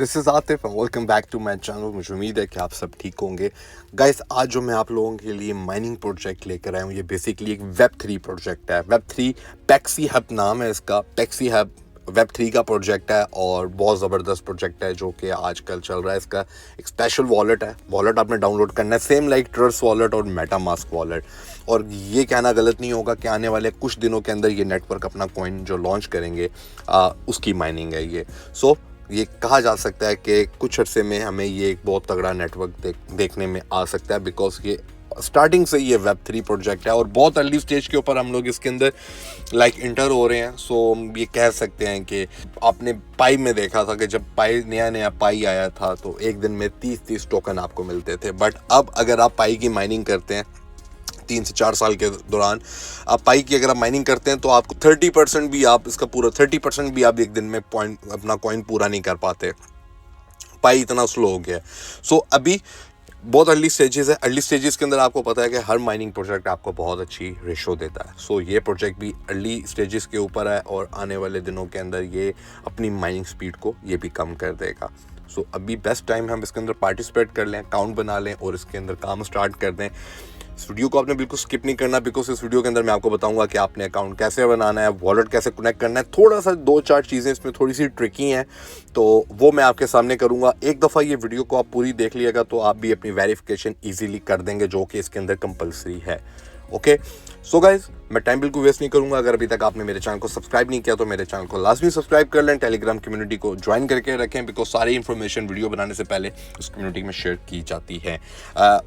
This is Atif and welcome back to my channel. मुझे उम्मीद है कि आप सब ठीक होंगे। गाइस, आज जो मैं आप लोगों के लिए माइनिंग प्रोजेक्ट लेकर आया हूँ, ये बेसिकली एक वेब3 प्रोजेक्ट है। वेब3 पैक्सी हब नाम है इसका। पैक्सी हब वेब3 का प्रोजेक्ट है और बहुत ज़बरदस्त प्रोजेक्ट है जो कि आजकल चल रहा है। इसका एक स्पेशल वॉलेट है। वॉलेट आपने डाउनलोड करना है, सेम लाइक ट्रस्ट वॉलेट और मेटामास्क वॉलेट। और ये कहना गलत नहीं होगा कि आने वाले कुछ दिनों के अंदर ये नेटवर्क अपना कॉइन जो लॉन्च करेंगे उसकी माइनिंग है ये। ये कहा जा सकता है कि कुछ अरसे में हमें ये एक बहुत तगड़ा नेटवर्क देखने में आ सकता है, बिकॉज ये स्टार्टिंग से ये वेब3 प्रोजेक्ट है और बहुत अर्ली स्टेज के ऊपर हम लोग इसके अंदर इंटर हो रहे हैं। सो ये कह सकते हैं कि आपने पाई में देखा था कि जब पाई नया पाई आया था तो एक दिन में 30 टोकन आपको मिलते थे। बट अब अगर आप पाई की माइनिंग करते हैं 3 से 4 साल के दौरान, आप पाई की अगर आप माइनिंग करते हैं तो आपको 30% भी आप इसका पूरा 30% भी आप एक दिन में पॉइंट अपना कॉइन पूरा नहीं कर पाते। पाई इतना स्लो हो गया है। सो अभी बहुत अर्ली स्टेजेस है। अर्ली स्टेजेस के अंदर आपको पता है कि हर माइनिंग प्रोजेक्ट आपको बहुत अच्छी रेशो देता है। सो ये प्रोजेक्ट भी अर्ली स्टेजेस के ऊपर है और आने वाले दिनों के अंदर ये अपनी माइनिंग स्पीड को ये भी कम कर देगा। सो अभी बेस्ट टाइम हम इसके अंदर पार्टिसिपेट कर लें, अकाउंट बना लें और इसके अंदर काम स्टार्ट कर दें। इस वीडियो को आपने बिल्कुल स्किप नहीं करना, बिकॉज इस वीडियो के अंदर मैं आपको बताऊंगा कि आपने अकाउंट कैसे बनाना है, वॉलेट कैसे कनेक्ट करना है। थोड़ा सा 2-4 चीज़ें इसमें थोड़ी सी ट्रिकी हैं, तो वो मैं आपके सामने करूंगा। एक दफ़ा ये वीडियो को आप पूरी देख लिएगा तो आप भी अपनी वेरिफिकेशन ईजिली कर देंगे, जो कि इसके अंदर कंपलसरी है। ओके, सो गाइज, मैं टाइम बिल्कुल वेस्ट नहीं करूंगा। अगर अभी तक आपने मेरे चैनल को सब्सक्राइब नहीं किया तो मेरे चैनल को लाजमी सब्सक्राइब कर लें। टेलीग्राम कम्युनिटी को ज्वाइन करके रखें, बिकॉज सारी इन्फॉर्मेशन वीडियो बनाने से पहले उस कम्युनिटी में शेयर की जाती है।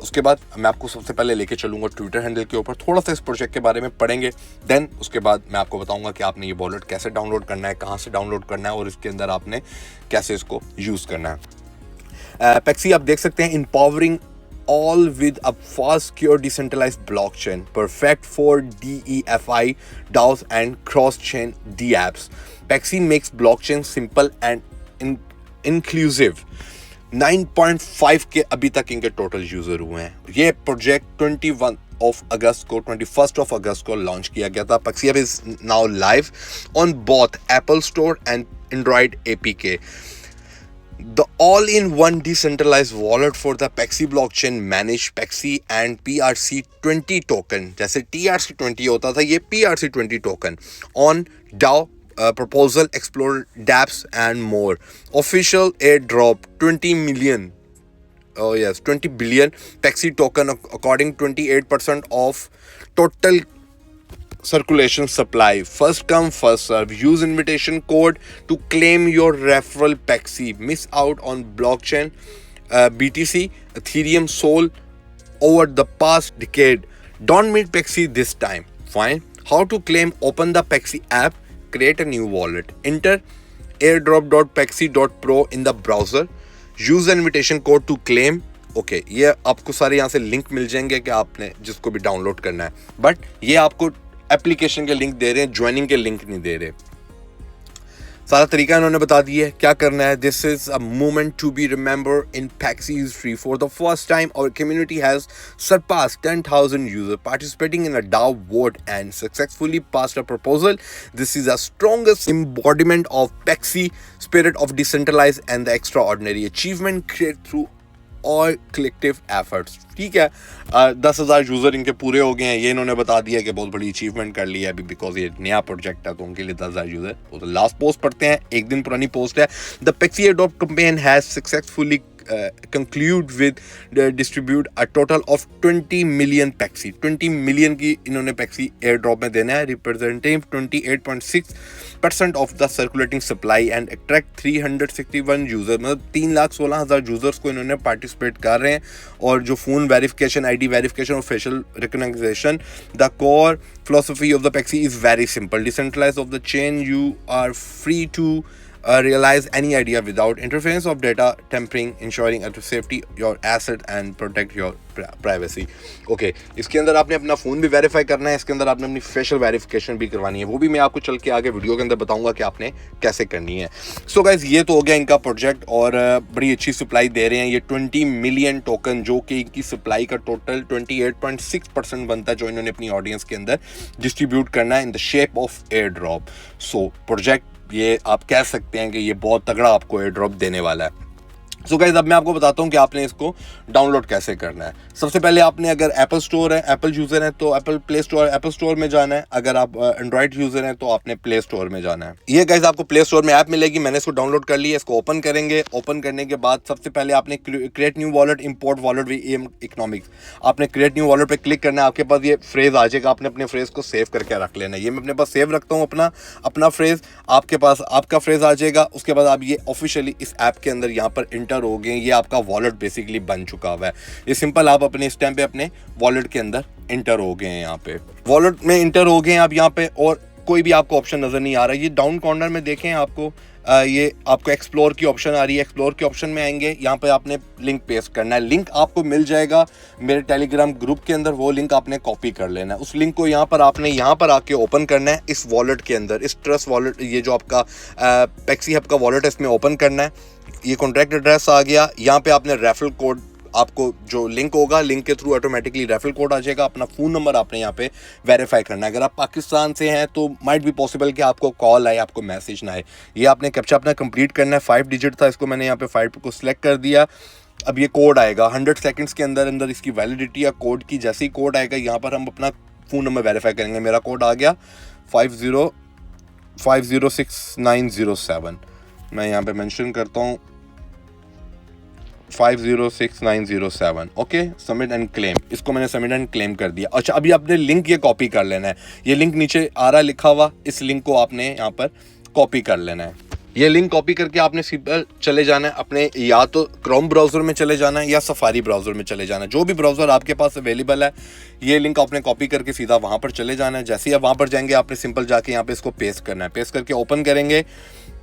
उसके बाद मैं आपको सबसे पहले लेके चलूंगा ट्विटर हैंडल के ऊपर, थोड़ा सा इस प्रोजेक्ट के बारे में पढ़ेंगे। देन उसके बाद मैं आपको बताऊंगा कि आपने ये वॉलेट कैसे डाउनलोड करना है, कहाँ से डाउनलोड करना है और इसके अंदर आपने कैसे इसको यूज़ करना है। पैक्सी आप देख सकते हैं, empowering all with a fast, secure, decentralized blockchain, perfect for DeFi, DAOs, and cross-chain dApps. Paxi makes blockchain simple and inclusive. 9.5 के अभी तक इनके टोटल यूजर हुए हैं। ये प्रोजेक्ट 21 अगस्त को लॉन्च किया गया था। Paxi is now live on both Apple Store and Android APK. The all-in-one decentralized wallet for the Paxi blockchain manage Paxi and PRC20 token. जैसे TRC20 होता था, ये PRC20 token on DAO proposal, explore dApps and more. Official airdrop 20 million. Oh yes, 20 billion Paxi token according 28% of total circulation supply. First come first serve. Use invitation code to claim your referral Paxi. Miss out on blockchain BTC, Ethereum Sol over the past decade. Don't meet Paxi this time. Fine. How to claim? Open the Paxi app, create a new wallet, enter airdrop.paxi.pro in the browser, use the invitation code to claim. Okay, ये आपको सारे यहाँ से link मिल जाएंगे कि आपने जिसको भी डाउनलोड करना है, बट ये आपको एप्लीकेशन के लिंक दे रहे हैं, ज्वाइनिंग के लिंक नहीं दे रहे। सारा तरीका इन्होंने बता दिया है क्या करना है। This is a moment to be remember in Paxi history. For the first time our community has surpassed 10,000 users participating in a DAO vote and successfully passed a proposal. This is the strongest embodiment of Paxi spirit of decentralized and the extraordinary achievement created through और collective efforts. ठीक है, 10,000 user इनके पूरे हो गए हैं। ये इन्होंने बता दिया कि बहुत बड़ी अचीवमेंट कर ली है अभी, बिकॉज ये नया प्रोजेक्ट है तो उनके लिए 10,000 यूज़र। वो तो लास्ट पोस्ट पढ़ते हैं, एक दिन पुरानी पोस्ट है। The Paxi airdrop campaign has successfully conclude with distribute a total of 20 million Paxi. 20 million की इन्होंने Paxi airdrop में देना है, representing 28.6% of the circulating supply and attract 361 users। मतलब 3,16,000 यूजर्स को इन्होंने पार्टिसिपेट कर रहे हैं। और जो फोन वेरिफिकेशन, आईडी वेरिफिकेशन और facial recognition, the core philosophy of the Paxi is very simple. Decentralized of the chain, you are free to realize any idea without interference of data tampering, ensuring safety your asset and protect your privacy. Okay, इसके अंदर आपने अपना phone भी verify करना है, इसके अंदर आपने अपनी फेशियल वेरिफिकेशन भी करवानी है। वो भी मैं आपको चल के आगे वीडियो के अंदर बताऊंगा कि आपने कैसे करनी है। सो गाइज, ये तो हो गया इनका प्रोजेक्ट और बड़ी अच्छी सप्लाई दे रहे हैं। ये 20 मिलियन टोकन, जो कि इनकी सप्लाई का टोटल 28.6% बनता है, जो इन्होंने अपनी ऑडियंस के अंदर डिस्ट्रीब्यूट करना है in the shape of air drop. So project ये आप कह सकते हैं कि ये बहुत तगड़ा आपको एयर ड्रॉप देने वाला है। सो गाइस अब मैं आपको बताता हूँ कि आपने इसको डाउनलोड कैसे करना है। सबसे पहले आपने, अगर एप्पल स्टोर है, एप्पल यूज़र है तो Apple play store, Apple store में जाना है। अगर आप एंड्रॉइड यूज़र हैं तो आपने प्ले स्टोर में जाना है। ये गाइस आपको प्ले स्टोर में ऐप मिलेगी, मैंने इसको डाउनलोड कर लिया। इसको ओपन करेंगे। ओपन करने के बाद सबसे पहले आपने create new wallet, import wallet with M economics, आपने क्रिएट न्यू वॉलेट पे क्लिक करना है। आपके पास ये फ्रेज आ जाएगा, आपने अपने फ्रेज को सेव करके रख लेना है। ये मैं अपने पास सेव रखता हूँ अपना फ्रेज, आपके पास आपका फ्रेज आ जाएगा। उसके बाद आप ये ऑफिशियली इस ऐप के अंदर यहाँ पर इंटर हो गए। ये आपका वॉलेट बेसिकली बन चुका हुआ है। ये सिंपल, आप अपने इस टाइम पे अपने वॉलेट के अंदर इंटर हो गए हैं। यहाँ पे वॉलेट में इंटर हो गए हैं आप यहाँ पे, और कोई भी आपको ऑप्शन नजर नहीं आ रहा है। ये डाउन कॉर्नर में देखें आपको ये आपको एक्सप्लोर की ऑप्शन आ रही है। एक्सप्लोर के ऑप्शन में आएंगे, यहाँ पे आपने लिंक पेस्ट करना है। लिंक आपको मिल जाएगा मेरे टेलीग्राम ग्रुप के अंदर, वो लिंक आपने कॉपी कर लेना है। उस लिंक को यहाँ पर आपने यहाँ पर आके ओपन करना है। इस वॉलेट के अंदर, इस ट्रस्ट वॉलेट, ये जो आपका पेक्सी हब का वॉलेट है, इसमें ओपन करना है। ये कॉन्ट्रैक्ट एड्रेस आ गया। यहाँ पे आपने रेफरल कोड, आपको जो लिंक होगा, लिंक के थ्रू ऑटोमेटिकली रेफरल कोड आ जाएगा। अपना फ़ोन नंबर आपने यहाँ पे वेरीफाई करना है। अगर आप पाकिस्तान से हैं तो माइट भी पॉसिबल कि आपको कॉल आए, आपको मैसेज ना आए। ये आपने कैप्चा अपना कंप्लीट करना है। 5 डिजिट था, इसको मैंने यहाँ पे 5 को सिलेक्ट कर दिया। अब ये कोड आएगा 100 सेकंड्स के अंदर इसकी वैलिडिटी या कोड की। जैसे ही कोड आएगा यहाँ पर हम अपना फ़ोन नंबर वेरीफाई करेंगे। मेरा कोड आ गया 506907। मैं यहाँ पे मेंशन करता हूँ 506907। Okay, submit and claim. इसको मैंने सबमिट एंड क्लेम कर दिया। अच्छा, अभी आपने लिंक ये कॉपी कर लेना है। ये लिंक नीचे आ रहा लिखा हुआ, इस लिंक को आपने यहाँ पर कॉपी कर लेना है। ये लिंक कॉपी करके आपने सीधा चले जाना है अपने, या तो क्रोम ब्राउज़र में चले जाना है या सफारी ब्राउज़र में चले जाना है, जो भी ब्राउज़र आपके पास अवेलेबल है। ये लिंक आपने कॉपी करके सीधा वहाँ पर चले जाना है। जैसे ही आप वहाँ पर जाएंगे, आपने सिंपल जाके यहाँ पे इसको पेस्ट करना है। पेस्ट करके ओपन करेंगे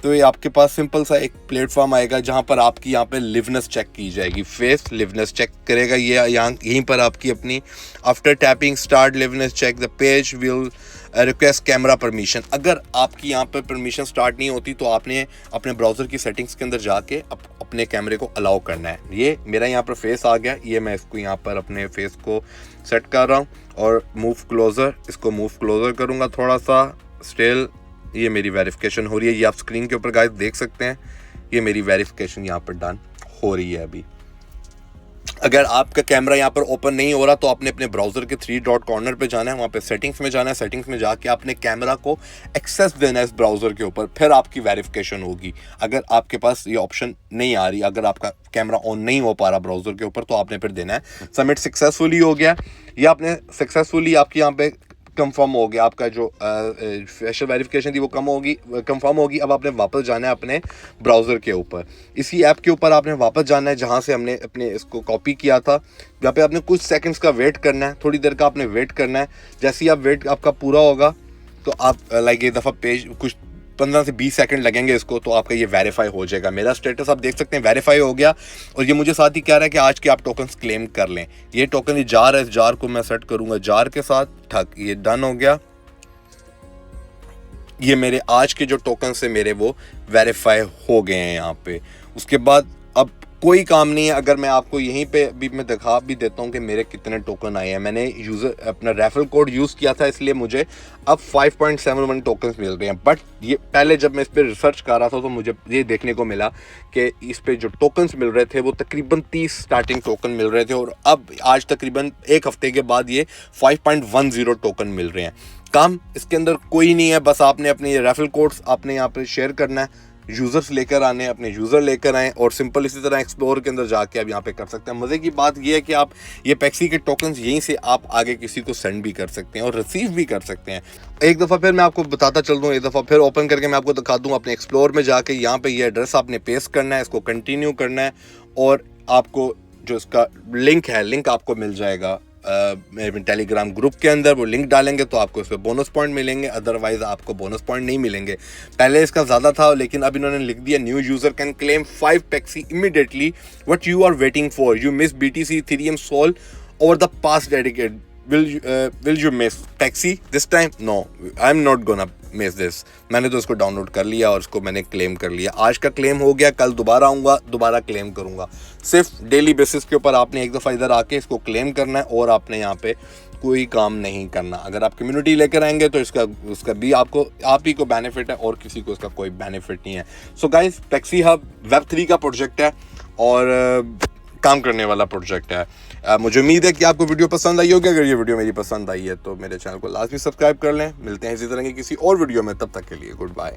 तो ये आपके पास सिंपल सा एक प्लेटफॉर्म आएगा जहाँ पर आपकी यहाँ पे लिवनेस चेक की जाएगी। फेस लिवनेस चेक करेगा ये यहाँ, यहीं पर आपकी अपनी after tapping start liveness check the page will request camera permission. अगर आपकी यहाँ पर परमिशन स्टार्ट नहीं होती तो आपने अपने ब्राउज़र की सेटिंग्स के अंदर जाके अपने कैमरे को अलाउ करना है। ये मेरा यहाँ पर फेस आ गया। ये मैं इसको यहाँ पर अपने फेस को सेट कर रहा हूँ और मूव क्लोज़र, इसको मूव क्लोज़र करूँगा थोड़ा सा। स्टिल ये मेरी वेरिफिकेशन हो रही है। ये आप स्क्रीन के ऊपर गाइस देख सकते हैं, ये मेरी वेरिफिकेशन यहाँ पर डन हो रही है अभी। अगर आपका कैमरा यहाँ पर ओपन नहीं हो रहा तो आपने अपने ब्राउज़र के 3 डॉट कॉर्नर पे जाना है, वहाँ पे सेटिंग्स में जाना है। सेटिंग्स में जाके आपने कैमरा को एक्सेस देना है इस ब्राउज़र के ऊपर, फिर आपकी वेरिफिकेशन होगी। अगर आपके पास ये ऑप्शन नहीं आ रही, अगर आपका कैमरा ऑन नहीं हो पा रहा ब्राउज़र के ऊपर, तो आपने फिर देना है सबमिट सक्सेसफुली हो गया। ये आपने सक्सेसफुली आपकी यहाँ पे कंफर्म हो गया। आपका जो फेशियल वेरिफिकेशन थी वो कंफर्म होगी। अब आपने वापस जाना है अपने ब्राउज़र के ऊपर, इसी ऐप के ऊपर आपने वापस जाना है जहाँ से हमने अपने इसको कॉपी किया था। यहाँ पे आपने कुछ सेकंड्स का वेट करना है, थोड़ी देर का आपने वेट करना है। जैसे ही आप वेट आपका पूरा होगा तो आप लाइक एक दफ़ा पेज कुछ 15 से 20 सेकंड लगेंगे इसको, तो आपका ये वेरीफाई हो जाएगा। मेरा स्टेटस आप देख सकते हैं वेरीफाई हो गया। और ये मुझे साथ ही कह रहा है कि आज के आप टोकन्स क्लेम कर लें। ये टोकन, ये जार है, इस जार को मैं सेट करूंगा जार के साथ, ठक, ये डन हो गया। ये मेरे आज के जो टोकन से मेरे वो वेरीफाई हो गए हैं यहाँ पे। उसके बाद अब कोई काम नहीं है। अगर मैं आपको यहीं पे अभी मैं दिखा भी देता हूँ कि मेरे कितने टोकन आए हैं। मैंने यूज़र अपना रेफरल कोड यूज़ किया था, इसलिए मुझे अब 5.71 टोकन्स मिल रहे हैं। बट ये पहले जब मैं इस पर रिसर्च कर रहा था तो मुझे ये देखने को मिला कि इस पे जो टोकन्स मिल रहे थे वो तकरीबन 30 स्टार्टिंग टोकन मिल रहे थे, और अब आज तकरीबन एक हफ्ते के बाद ये 5.10 टोकन मिल रहे हैं। काम इसके अंदर कोई नहीं है, बस आपने अपने ये रेफरल कोड्स आपने यहाँ पे शेयर करना है, यूज़र्स लेकर आने, अपने यूज़र लेकर आएँ, और सिंपल इसी तरह एक्सप्लोर के अंदर जाके आप यहाँ पे कर सकते हैं। मज़े की बात ये है कि आप ये पेक्सी के टोकन्स यहीं से आप आगे किसी को सेंड भी कर सकते हैं और रिसीव भी कर सकते हैं। एक दफ़ा फिर मैं आपको बताता चल दूँ, एक दफ़ा फिर ओपन करके मैं आपको दिखा दूँ। अपने एक्सप्लोर में जाके यहाँ पे ये एड्रेस आपने पेस्ट करना है, इसको कंटिन्यू करना है, और आपको जो इसका लिंक है, लिंक आपको मिल जाएगा मेरे टेलीग्राम ग्रुप के अंदर। वो लिंक डालेंगे तो आपको इसमें बोनस पॉइंट मिलेंगे, अदरवाइज आपको बोनस पॉइंट नहीं मिलेंगे। पहले इसका ज़्यादा था, लेकिन अब इन्होंने लिख दिया new user can claim 5 Pexi immediately, what you are waiting for, you miss BTC Ethereum Sol over the past decade, will you miss Pexi this time? No, I'm not gonna miss this। मैंने तो इसको download कर लिया और इसको मैंने claim कर लिया। आज का क्लेम हो गया, कल दोबारा आऊँगा, दोबारा क्लेम करूँगा। सिर्फ डेली बेसिस के ऊपर आपने एक दफ़ा इधर आके इसको क्लेम करना है, और आपने यहाँ पे कोई काम नहीं करना। अगर आप कम्युनिटी लेकर आएंगे तो उसका भी आप ही को बेनिफिट है, और किसी को इसका कोई बेनिफिट नहीं है। सो गाइस, पेक्सी हब Web3 का प्रोजेक्ट है, और काम करने वाला प्रोजेक्ट है। मुझे उम्मीद है कि आपको वीडियो पसंद आई होगी। अगर ये वीडियो मेरी पसंद आई है तो मेरे चैनल को लाजमी सब्सक्राइब कर लें। मिलते हैं इसी तरह की किसी और वीडियो में, तब तक के लिए गुड बाय।